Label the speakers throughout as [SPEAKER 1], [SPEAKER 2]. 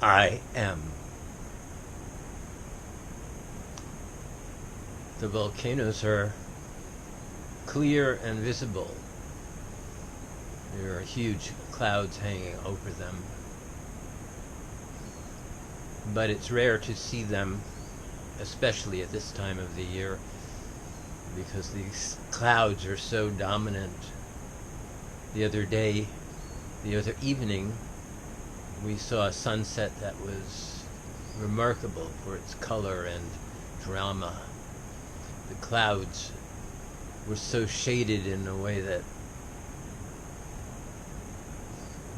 [SPEAKER 1] I am. The volcanoes are clear and visible. There are huge clouds hanging over them. But it's rare to see them, especially at this time of the year, because these clouds are so dominant. The other evening, we saw a sunset that was remarkable for its color and drama. The clouds were so shaded in a way that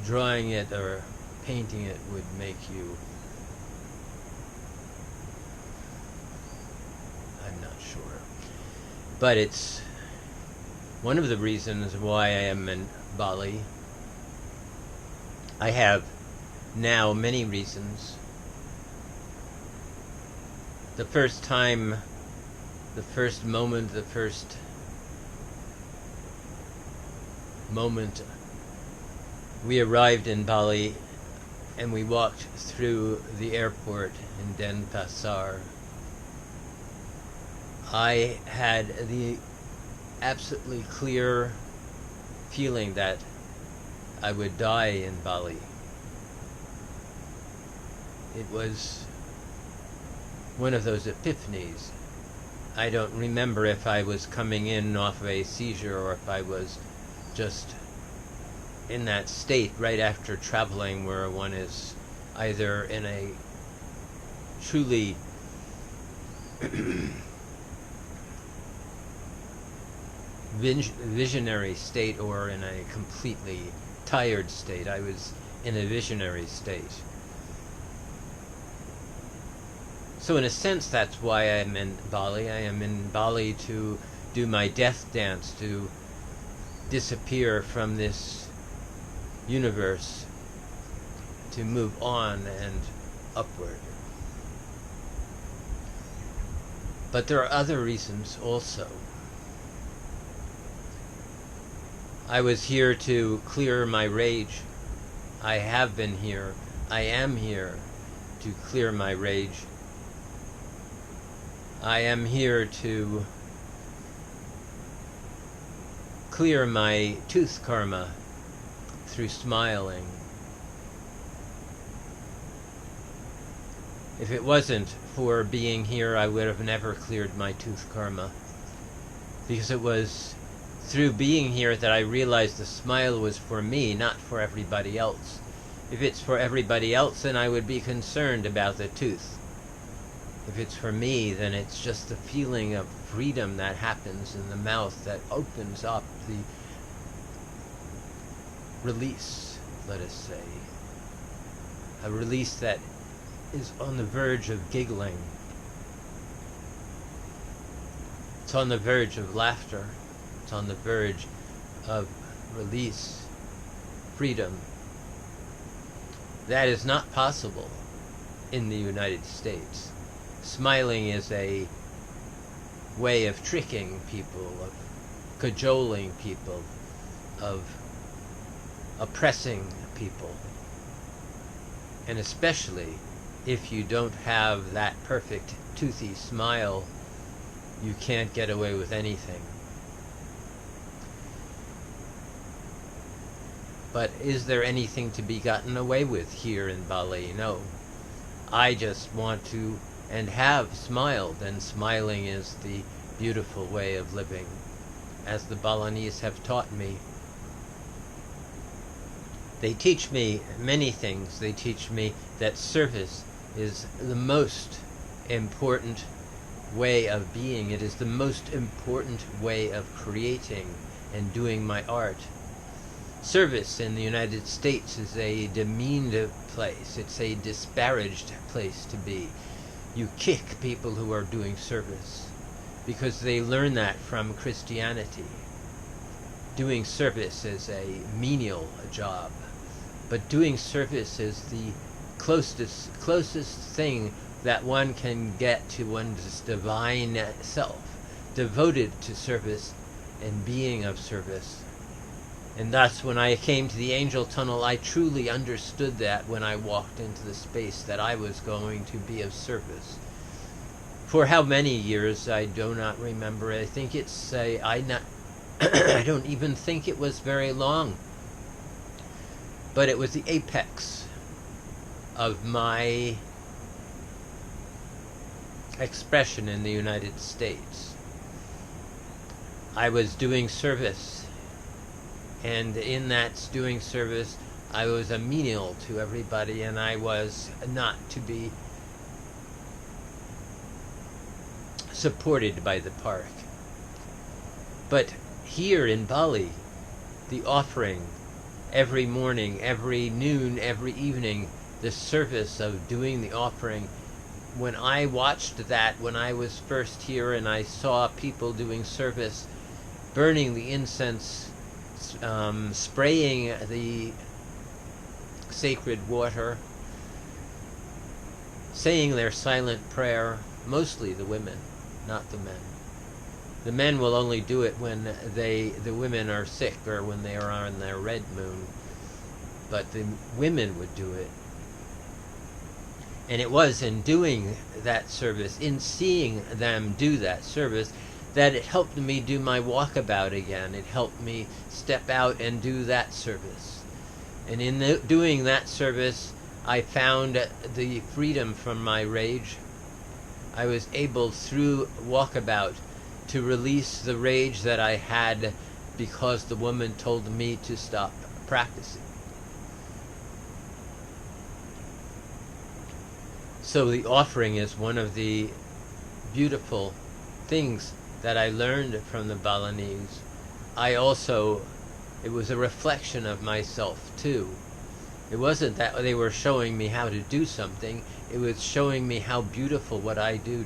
[SPEAKER 1] drawing it or painting it would make you, I'm not sure. But it's one of the reasons why I am in Bali. I have now many reasons. The first moment we arrived in Bali and we walked through the airport in Denpasar, I had the absolutely clear feeling that I would die in Bali. It was one of those epiphanies. I don't remember if I was coming in off of a seizure or if I was just in that state right after traveling where one is either in a truly visionary state or in a completely tired state. I was in a visionary state. So in a sense, that's why I'm in Bali. I am in Bali to do my death dance, to disappear from this universe, to move on and upward. But there are other reasons also. I was here to clear my rage. I have been here. I am here to clear my rage. I am here to clear my tooth karma through smiling. If it wasn't for being here, I would have never cleared my tooth karma, because it was through being here that I realized the smile was for me, not for everybody else. If it's for everybody else, then I would be concerned about the tooth. If it's for me, then it's just the feeling of freedom that happens in the mouth that opens up the release, let us say. A release that is on the verge of giggling. It's on the verge of laughter. It's on the verge of release, freedom. That is not possible in the United States. Smiling is a way of tricking people, of cajoling people, of oppressing people. And especially if you don't have that perfect toothy smile, you can't get away with anything. But is there anything to be gotten away with here in Bali? No. I just want to and have smiled, and smiling is the beautiful way of living, as the Balinese have taught me. They teach me many things. They teach me that service is the most important way of being. It is the most important way of creating and doing my art. Service in the United States is a demeaned place. It's a disparaged place to be. You kick people who are doing service because they learn that from Christianity. Doing service is a menial job, but doing service is the closest thing that one can get to one's divine self, devoted to service and being of service. And thus, when I came to the angel tunnel, I truly understood that when I walked into the space that I was going to be of service. For how many years, I do not remember. I think it's, I don't even think it was very long. But it was the apex of my expression in the United States. I was doing service, and in that doing service, I was a menial to everybody, and I was not to be supported by the park. But here in Bali, the offering, every morning, every noon, every evening, the service of doing the offering, when I watched that when I was first here and I saw people doing service, burning the incense, spraying the sacred water, saying their silent prayer, mostly the women, not the men. The men will only do it when the women are sick or when they are on their red moon, but the women would do it. And it was in doing that service, in seeing them do that service, that it helped me do my walkabout again. It helped me step out and do that service. And in doing that service, I found the freedom from my rage. I was able, through walkabout, to release the rage that I had because the woman told me to stop practicing. So the offering is one of the beautiful things that I learned from the Balinese. It was a reflection of myself too. It wasn't that they were showing me how to do something, it was showing me how beautiful what I do.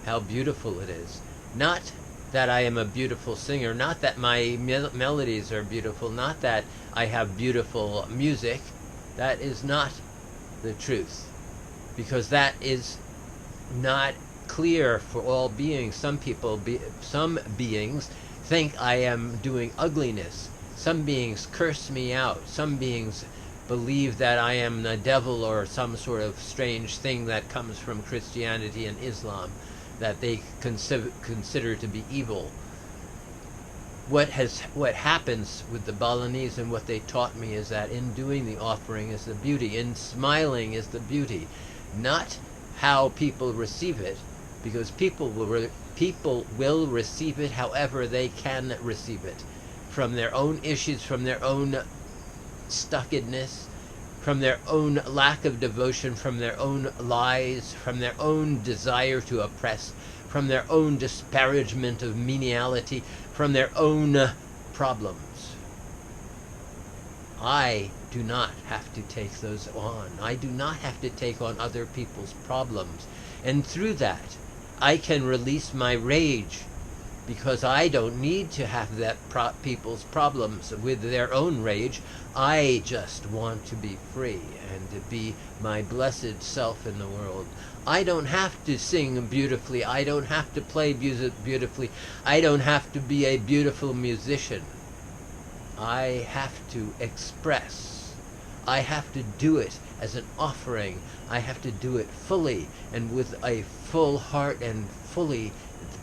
[SPEAKER 1] How beautiful it is. Not that I am a beautiful singer, not that my melodies are beautiful, not that I have beautiful music. That is not the truth. Because that is not clear for all beings. Some beings think I am doing ugliness. Some beings curse me out. Some beings believe that I am the devil or some sort of strange thing that comes from Christianity and Islam that they consider to be evil. What happens with the Balinese and what they taught me is that in doing the offering is the beauty, in smiling is the beauty, not how people receive it, because people will receive it however they can receive it, from their own issues, from their own stuckedness, from their own lack of devotion, from their own lies, from their own desire to oppress, from their own disparagement of meniality, from their own problems. I do not have to take those on. I do not have to take on other people's problems. And through that, I can release my rage, because I don't need to have that people's problems with their own rage. I just want to be free and to be my blessed self in the world. I don't have to sing beautifully. I don't have to play music beautifully. I don't have to be a beautiful musician. I have to express. I have to do it as an offering. I have to do it fully and with a full heart and fully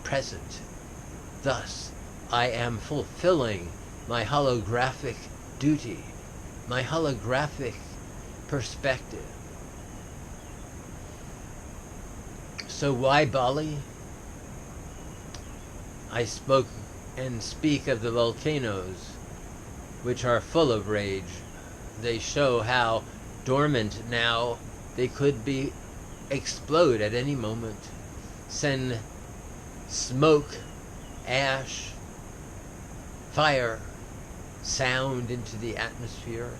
[SPEAKER 1] present. Thus, I am fulfilling my holographic duty, my holographic perspective. So why Bali? I spoke and speak of the volcanoes, which are full of rage. They show how dormant now they could be explode at any moment, send smoke, ash, fire, sound into the atmosphere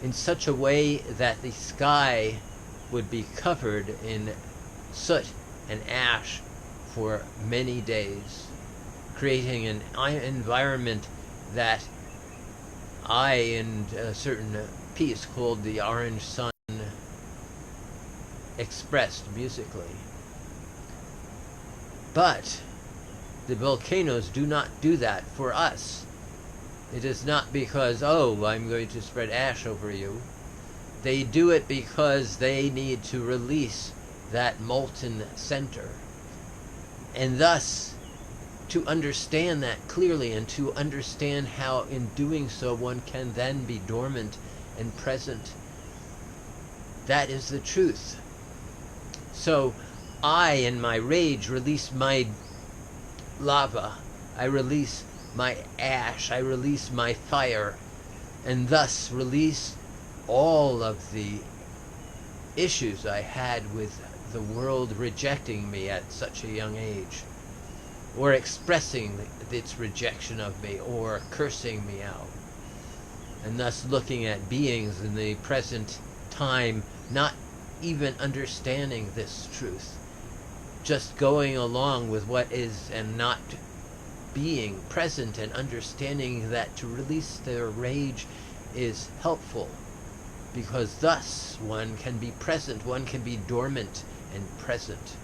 [SPEAKER 1] in such a way that the sky would be covered in soot and ash for many days, creating an environment that I, in a certain piece called The Orange Sun, expressed musically. But The volcanoes do not do that for us. It is not because, oh, I'm going to spread ash over you. They do it because they need to release that molten center. And thus, to understand that clearly and to understand how in doing so one can then be dormant and present, that is the truth. So I, in my rage, release my lava, I release my ash, I release my fire, and thus release all of the issues I had with the world rejecting me at such a young age, or expressing its rejection of me, or cursing me out, and thus looking at beings in the present time, not even understanding this truth, just going along with what is and not being present and understanding that to release their rage is helpful, because thus one can be present, one can be dormant and present.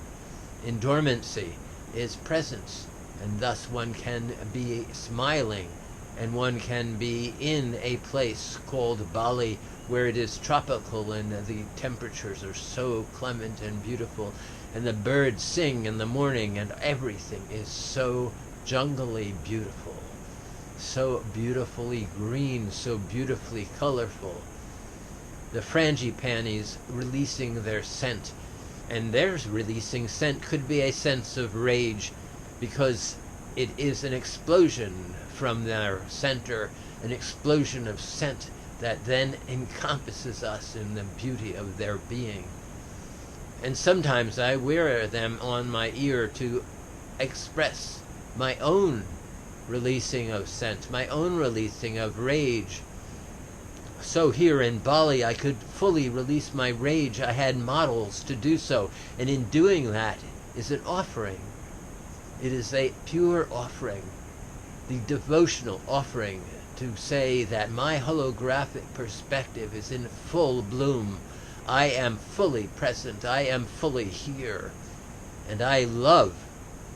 [SPEAKER 1] In dormancy is presence, and thus one can be smiling, and one can be in a place called Bali where it is tropical and the temperatures are so clement and beautiful, and the birds sing in the morning, and everything is so jungly beautiful, so beautifully green, so beautifully colorful. The frangipanis releasing their scent, and their releasing scent could be a sense of rage, because it is an explosion from their center, an explosion of scent that then encompasses us in the beauty of their being. And sometimes I wear them on my ear to express my own releasing of scent, my own releasing of rage. So here in Bali, I could fully release my rage. I had models to do so. And in doing that is an offering. It is a pure offering, the devotional offering, to say that my holographic perspective is in full bloom. I am fully present. I am fully here. And I love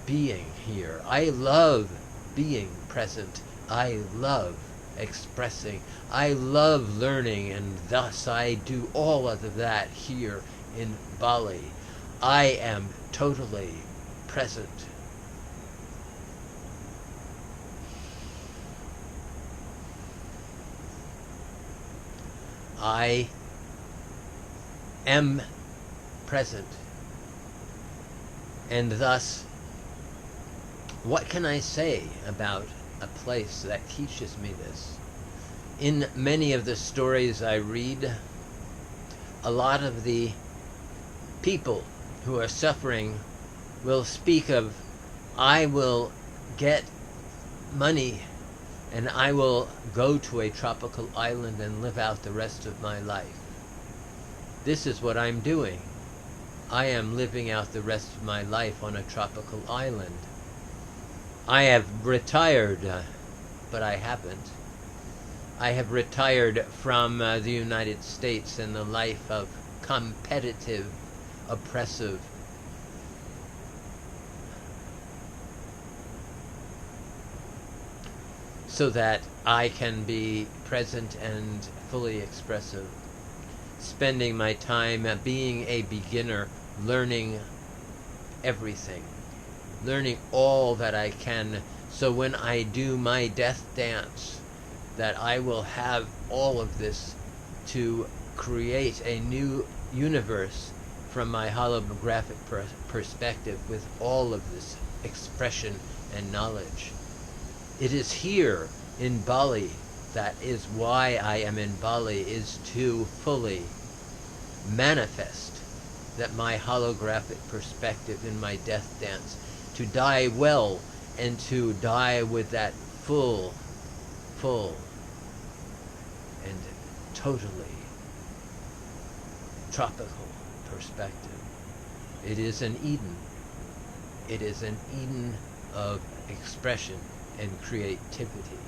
[SPEAKER 1] being here. I love being present. I love expressing. I love learning, and thus I do all of that here in Bali. I am totally present. I am present. And thus, what can I say about a place that teaches me this? In many of the stories I read, a lot of the people who are suffering will speak of, I will get money and I will go to a tropical island and live out the rest of my life. This is what I'm doing. I am living out the rest of my life on a tropical island. I have retired, but I haven't. I have retired from the United States and the life of competitive, oppressive, so that I can be present and fully expressive, spending my time being a beginner, learning everything, learning all that I can, so when I do my death dance, that I will have all of this to create a new universe from my holographic perspective with all of this expression and knowledge. It is here in Bali, that is why I am in Bali, is to fully manifest that my holographic perspective in my death dance, to die well and to die with that full and totally tropical perspective. It is an Eden. It is an Eden of expression and creativity.